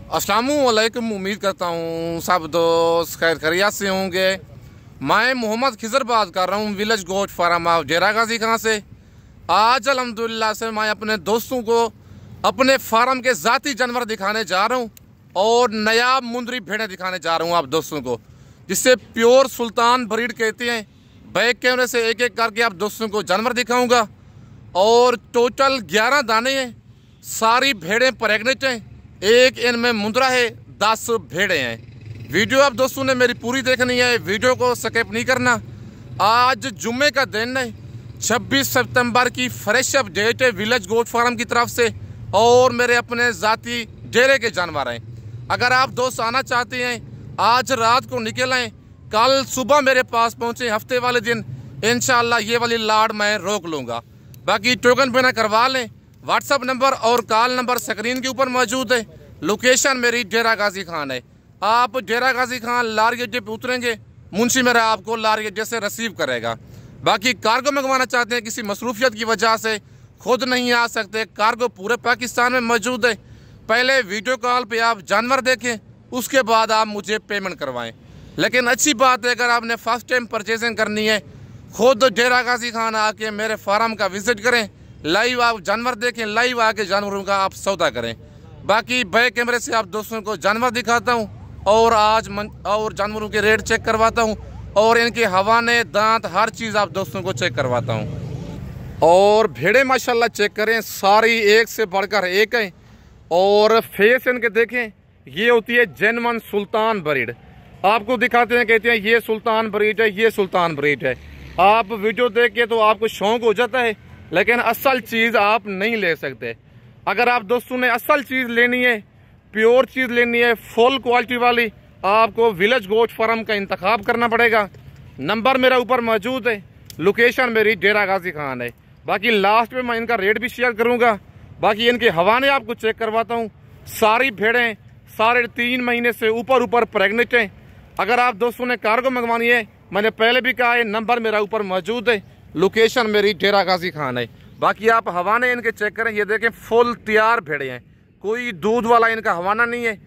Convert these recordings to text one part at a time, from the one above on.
अस्सलामुअलैकुम। उम्मीद करता हूँ सब दोस्त खैर खैरियत से होंगे। मैं मोहम्मद खिजर बात कर रहा हूँ विलेज गोट फार्म ऑफ डेरा गाजी खां से। आज अल्हम्दुलिल्लाह से मैं अपने दोस्तों को अपने फार्म के ज़ाती जानवर दिखाने जा रहा हूँ और नया मुंदरी भेड़ें दिखाने जा रहा हूँ आप दोस्तों को, जिससे प्योर सुल्तान ब्रीड कहते हैं। बैक कैमरे से एक एक करके आप दोस्तों को जानवर दिखाऊँगा और टोटल 11 दाने हैं। सारी भेड़ें प्रेग्नेंट हैं, एक इनमें मुंदरा है, 10 भेड़ें हैं। वीडियो आप दोस्तों ने मेरी पूरी देखनी है, वीडियो को स्किप नहीं करना। आज जुम्मे का दिन है, 26 सितंबर की फ्रेश अपडेट है विलेज गोट फार्म की तरफ से और मेरे अपने ज़ाती डेरे के जानवर हैं। अगर आप दोस्त आना चाहते हैं आज रात को निकलें, कल सुबह मेरे पास पहुँचे हफ्ते वाले दिन, इंशाल्लाह ये वाली लाड़ मैं रोक लूँगा। बाकी टोकन बिना करवा लें। व्हाट्सअप नंबर और कॉल नंबर स्क्रीन के ऊपर मौजूद है। लोकेशन मेरी डेरा गाजी खान है। आप डेरा गाजी खान लारी अड्डे पे उतरेंगे, मुंशी मेरा आपको लारी अड्डे से रिसीव करेगा। बाकी कार्गो मंगवाना चाहते हैं, किसी मसरूफियत की वजह से खुद नहीं आ सकते, कार्गो पूरे पाकिस्तान में मौजूद है। पहले वीडियो कॉल पे आप जानवर देखें, उसके बाद आप मुझे पेमेंट करवाएं। लेकिन अच्छी बात है, अगर आपने फर्स्ट टाइम परचेजिंग करनी है, खुद डेरा गाजी खान आके मेरे फार्म का विजिट करें, लाइव आप जानवर देखें, लाइव आके जानवरों का आप सौदा करें। बाकी बैक कैमरे से आप दोस्तों को जानवर दिखाता हूं और और जानवरों के रेट चेक करवाता हूं और इनके हवाने, दांत, हर चीज़ आप दोस्तों को चेक करवाता हूं। और भेड़ें माशाल्लाह चेक करें, सारी एक से बढ़कर एक हैं और फेस इनके देखें, ये होती है जेन्युइन सुल्तान ब्रीड। आपको दिखाते हैं, कहते हैं ये सुल्तान ब्रीड है, ये सुल्तान ब्रीड है। आप वीडियो देख के तो आपको शौक हो जाता है, लेकिन असल चीज़ आप नहीं ले सकते। अगर आप दोस्तों ने असल चीज़ लेनी है, प्योर चीज़ लेनी है, फुल क्वालिटी वाली, आपको विलेज गोट फार्म का इंतखाब करना पड़ेगा। नंबर मेरा ऊपर मौजूद है, लोकेशन मेरी डेरा गाजी खान है। बाकी लास्ट में मैं इनका रेट भी शेयर करूँगा। बाकी इनके हवाने आपको चेक करवाता हूँ। सारी भेड़ें 3.5 महीने से ऊपर प्रेगनेंट हैं। अगर आप दोस्तों ने कार्गो मंगवानी है, मैंने पहले भी कहा है, नंबर मेरा ऊपर मौजूद है, लोकेशन मेरी डेरा गाजी खान है। बाकी आप हवाने इनके चेक करें, ये देखें फुल तैयार भेड़े हैं, कोई दूध वाला इनका हवाना नहीं है,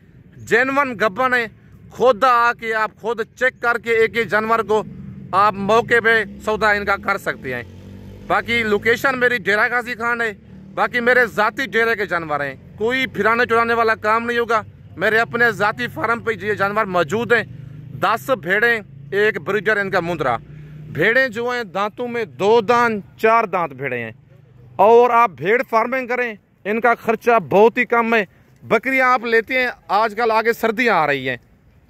जेन्युइन गब्बन है। खुद आके आप खुद चेक करके एक एक जानवर को आप मौके पे सौदा इनका कर सकते हैं। बाकी लोकेशन मेरी डेरा गाजी खान है। बाकी मेरे ज़ाती डेरे के जानवर हैं, कोई फिराने चुराने वाला काम नहीं होगा। मेरे अपने ज़ाती फार्म पे ये जानवर मौजूद हैं। 10 भेड़ें, एक ब्रीडर इनका मुंदरा। भेड़ें जो हैं दांतों में 2 दांत 4 दांत भेड़े हैं। और आप भेड़ फार्मिंग करें, इनका खर्चा बहुत ही कम है। बकरियां आप लेते हैं, आजकल आगे सर्दियां आ रही हैं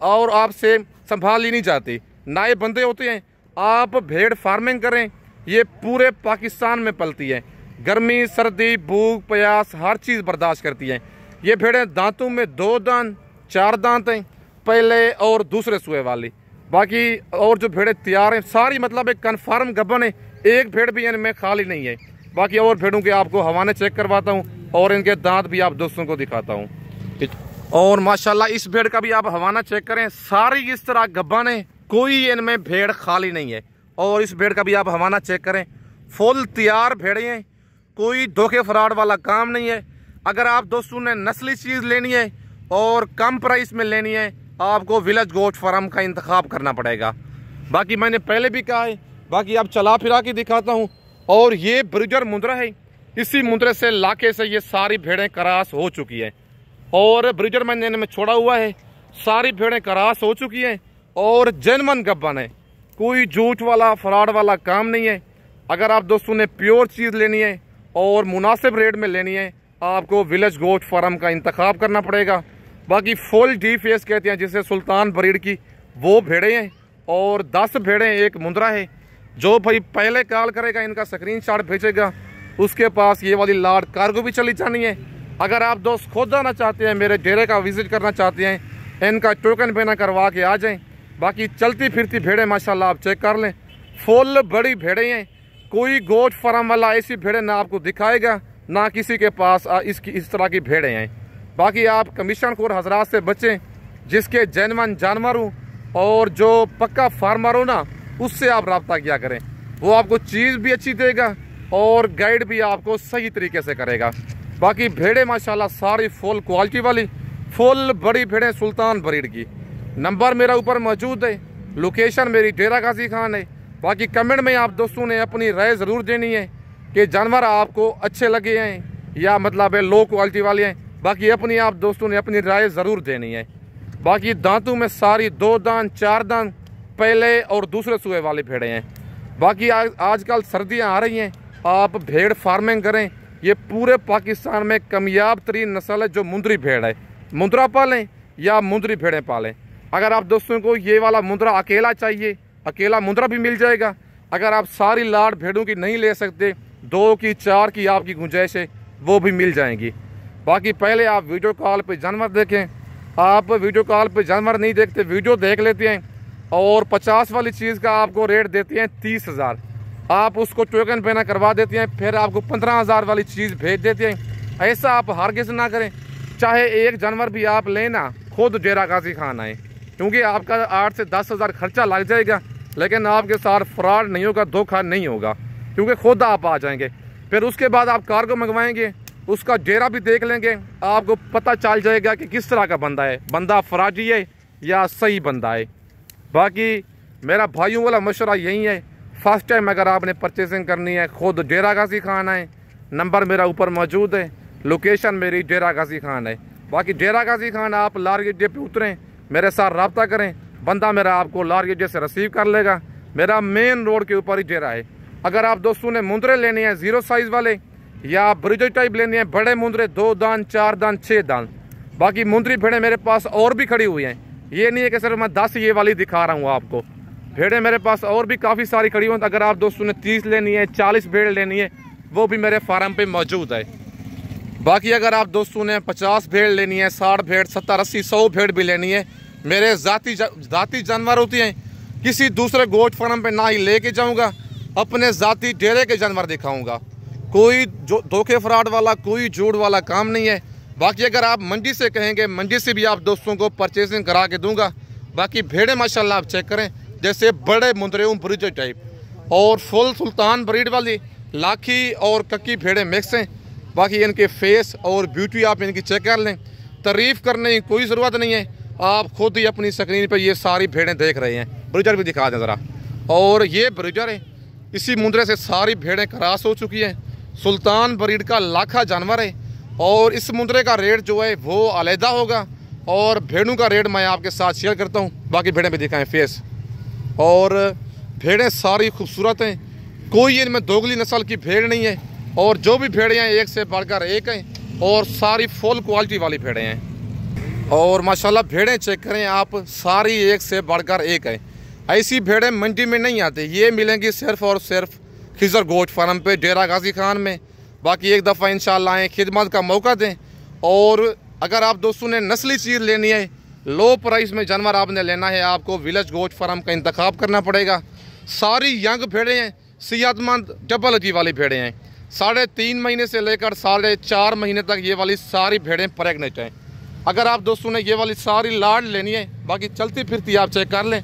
और आपसे संभाली नहीं जाती, नए बंदे होते हैं। आप भेड़ फार्मिंग करें, ये पूरे पाकिस्तान में पलती है, गर्मी, सर्दी, भूख, प्यास हर चीज़ बर्दाश्त करती हैं। ये भेड़ें दांतों में 2 दांत 4 दांत हैं, पहले और दूसरे सुए वाली। बाकी और जो भेड़ें तैयार हैं सारी मतलब एक कन्फर्म गब्बन है, एक भेड़ भी इनमें खाली नहीं है। बाकी और भेड़ों के आपको हवाने चेक करवाता हूँ और इनके दांत भी आप दोस्तों को दिखाता हूँ। और माशाल्लाह इस भेड़ का भी आप हवाना चेक करें, सारी इस तरह गब्बन है, कोई इनमें भेड़ खाली नहीं है। और इस भेड़ का भी आप हवाना चेक करें, फुल तैयार भेड़ें हैं, कोई धोखे फ्रॉड वाला काम नहीं है। अगर आप दोस्तों ने नस्ली चीज़ लेनी है और कम प्राइस में लेनी है, आपको विलेज गोट फार्म का इंतखाब करना पड़ेगा। बाकी मैंने पहले भी कहा है, बाकी अब चला फिरा के दिखाता हूँ। और ये ब्रीडर मुंदरा है, इसी मुंदरे से लाके से ये सारी भेड़ें करास हो चुकी हैं और ब्रीडर मैंने इनमें छोड़ा हुआ है। सारी भेड़ें करास हो चुकी हैं और जेन्युइन गब्बन है, कोई झूठ वाला फ्रॉड वाला काम नहीं है। अगर आप दोस्तों ने प्योर चीज़ लेनी है और मुनासिब रेट में लेनी है, आपको विलेज गोट फार्म का इंतखाब करना पड़ेगा। बाकी फुल डी फेस कहते हैं जिसे सुल्तान ब्रीड की, वो भेड़ें हैं और 10 भेड़ें, एक मुंदरा है। जो भाई पहले कॉल करेगा, इनका स्क्रीनशॉट भेजेगा, उसके पास ये वाली लाड़ कार्गो भी चली जानी है। अगर आप दोस्त खुद आना चाहते हैं, मेरे डेरे का विजिट करना चाहते हैं, इनका टोकन बिना करवा के आ जाएं। बाकी चलती फिरती भेड़ें माशाल्लाह आप चेक कर लें, फुल बड़ी भेड़ें हैं। कोई गोट फार्म वाला ऐसी भेड़ें ना आपको दिखाएगा, ना किसी के पास इस तरह की भेड़ें हैं। बाकी आप कमीशन खोर हजरात से बचें, जिसके जेन्युइन जानवर हो और जो पक्का फार्मर हो ना, उससे आप रब्ता किया करें। वो आपको चीज़ भी अच्छी देगा और गाइड भी आपको सही तरीके से करेगा। बाकी भेड़ें माशाल्लाह सारी फुल क्वालिटी वाली, फुल बड़ी भेड़ें सुल्तान ब्रीड की। नंबर मेरा ऊपर मौजूद है, लोकेशन मेरी डेरा गाजी खान है। बाकी कमेंट में आप दोस्तों ने अपनी राय ज़रूर देनी है कि जानवर आपको अच्छे लगे हैं या मतलब है लो क्वालिटी वाले हैं। बाकी अपनी आप दोस्तों ने अपनी राय ज़रूर देनी है। बाकी दांतों में सारी 2 दांत 4 दांत पहले और दूसरे सूए वाली भेड़ें हैं। बाकी आजकल सर्दियां आ रही हैं, आप भेड़ फार्मिंग करें। ये पूरे पाकिस्तान में कामयाब तरीन नस्ल है जो मुंदरी भेड़ है। मुंदरा पालें या मुंदरी भेड़ें पालें। अगर आप दोस्तों को ये वाला मुंदरा अकेला चाहिए, अकेला मुंदरा भी मिल जाएगा। अगर आप सारी लाड़ भेड़ों की नहीं ले सकते, 2 की 4 की आपकी गुंजाइश है, वो भी मिल जाएंगी। बाकी पहले आप वीडियो कॉल पे जानवर देखें। आप वीडियो कॉल पे जानवर नहीं देखते, वीडियो देख लेते हैं और 50 वाली चीज़ का आपको रेट देते हैं 30,000। आप उसको टोकन पे ना करवा देते हैं, फिर आपको 15,000 वाली चीज़ भेज देते हैं। ऐसा आप हरगिज़ ना करें। चाहे एक जानवर भी आप लेना, खुद डेरा गाजी खान आए, क्योंकि आपका 8 से 10,000 खर्चा लग जाएगा, लेकिन आपके साथ फ्रॉड नहीं होगा, धोखा नहीं होगा, क्योंकि खुद आप आ जाएंगे। फिर उसके बाद आप कार्गो मंगवाएंगे, उसका डेरा भी देख लेंगे, आपको पता चल जाएगा कि किस तरह का बंदा है, बंदा फराजी है या सही बंदा है। बाकी मेरा भाइयों वाला मशवरा यही है, फर्स्ट टाइम अगर आपने परचेजिंग करनी है, खुद डेरा गाजी खान आए। नंबर मेरा ऊपर मौजूद है, लोकेशन मेरी डेरा गाजी खान है। बाकी डेरा गाजी खान आप लार गेटे पे उतरें, मेरे साथ रब्ता करें, बंदा मेरा आपको लार गेटे से रिसीव कर लेगा। मेरा मेन रोड के ऊपर ही डेरा है। अगर आप दोस्तों ने मुंदरे लेने हैं 0 साइज़ वाले या ब्रिज टाइप लेने हैं, बड़े मुंदरे 2 दांत 4 दांत 6 दांत, बाकी मुंदरी भेड़ें मेरे पास और भी खड़ी हुई हैं। ये नहीं है कि सिर्फ मैं 10 ये वाली दिखा रहा हूँ आपको, भेड़ें मेरे पास और भी काफ़ी सारी खड़ी हुई हैं। अगर आप दोस्तों ने 30 लेनी है, 40 भेड़ लेनी है, वो भी मेरे फार्म पे मौजूद है। बाकी अगर आप दोस्तों ने 50 भेड़ लेनी है, 60 भेड़, 70, 80, 100 भेड़ भी लेनी है, मेरे ज़ाती जानवर होती हैं। किसी दूसरे गोट फार्म पे ना ही लेके जाऊंगा, अपने ज़ाती डेरे के जानवर दिखाऊंगा। कोई जो धोखे फ्रॉड वाला, कोई झूठ वाला काम नहीं है। बाकी अगर आप मंडी से कहेंगे, मंडी से भी आप दोस्तों को परचेजिंग करा के दूंगा। बाकी भेड़ें माशाल्लाह आप चेक करें, जैसे बड़े मुंदरे ब्रिज टाइप और फुल सुल्तान ब्रीड वाली लाखी और कक्की भेड़ें मिक्स हैं। बाकी इनके फेस और ब्यूटी आप इनकी चेक कर लें, तारीफ़ करने की कोई ज़रूरत नहीं है, आप खुद ही अपनी स्क्रीन पर ये सारी भेड़ें देख रहे हैं। ब्रिजर भी दिखा दें ज़रा, और ये ब्रिजर है, इसी मुंदरे से सारी भेड़ें क्रॉस हो चुकी हैं। सुल्तान ब्रीड का लाखा जानवर है और इस मुंदरे का रेट जो है वो अलहदा होगा, और भेड़ों का रेट मैं आपके साथ शेयर करता हूँ। बाकी भेड़ें भी दिखाएं फेस, और भेड़ें सारी खूबसूरत हैं, कोई इनमें दोगली नस्ल की भेड़ नहीं है, और जो भी भेड़ें हैं एक से बढ़कर एक हैं, और सारी फुल क्वालिटी वाली भेड़ें हैं। और माशाल्लाह भेड़ें चेक करें आप, सारी एक से बढ़कर एक है। ऐसी भेड़ें मंडी में नहीं आती, ये मिलेंगी सिर्फ और सिर्फ खिजर गोट फार्म पे डेरा गाजी खान में। बाकी एक दफ़ा इंशाल्लाह आएँ, खिदमत का मौका दें। और अगर आप दोस्तों ने नस्ली चीज़ लेनी है, लो प्राइस में जानवर आपने लेना है, आपको विलेज गोट फार्म का इंतखाब करना पड़ेगा। सारी यंग भेड़ें हैं, सेहतमंद डबल की वाली भेड़ें हैं। 3.5 महीने से लेकर 4.5 महीने तक ये वाली सारी भेड़ें प्रेगनेंट हैं। अगर आप दोस्तों ने ये वाली सारी लाड़ लेनी है, बाकी चलती फिरती आप चेक कर लें।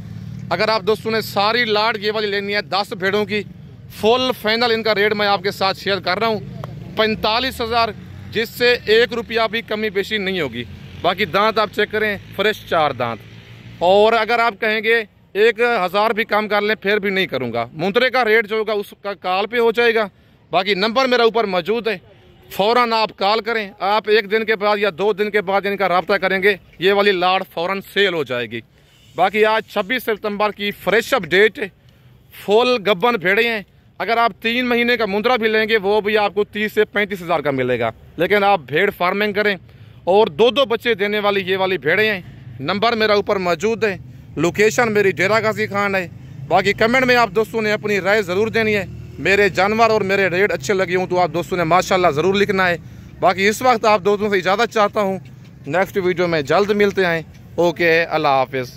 अगर आप दोस्तों ने सारी लाड़ ये वाली लेनी है 10 भेड़ों की, फुल फाइनल इनका रेट मैं आपके साथ शेयर कर रहा हूँ 45,000, जिससे 1 रुपया भी कमी बेशी नहीं होगी। बाकी दांत आप चेक करें, फ्रेश 4 दांत। और अगर आप कहेंगे 1,000 भी कम कर लें, फिर भी नहीं करूँगा। मुंदरे का रेट जो होगा उसका कॉल पे हो जाएगा। बाकी नंबर मेरा ऊपर मौजूद है, फ़ौरन आप कॉल करें। आप 1 दिन के बाद या 2 दिन के बाद इनका रब्ता करेंगे, ये वाली लाड़ फ़ौरन सेल हो जाएगी। बाकी आज 26 सितंबर की फ्रेश अपडेट, फुल गब्बन भेड़े हैं। अगर आप 3 महीने का मुंदरा भी लेंगे, वो भी आपको 30 से 35,000 का मिलेगा। लेकिन आप भेड़ फार्मिंग करें, और 2-2 बच्चे देने वाली ये वाली भेड़ें हैं। नंबर मेरा ऊपर मौजूद है, लोकेशन मेरी डेरा गाजी खान है। बाकी कमेंट में आप दोस्तों ने अपनी राय ज़रूर देनी है। मेरे जानवर और मेरे रेट अच्छे लगे हों तो आप दोस्तों ने माशाल्लाह ज़रूर लिखना है। बाकी इस वक्त आप दोस्तों से इजाज़त चाहता हूँ, नेक्स्ट वीडियो में जल्द मिलते हैं। ओके, अल्लाह हाफिज़।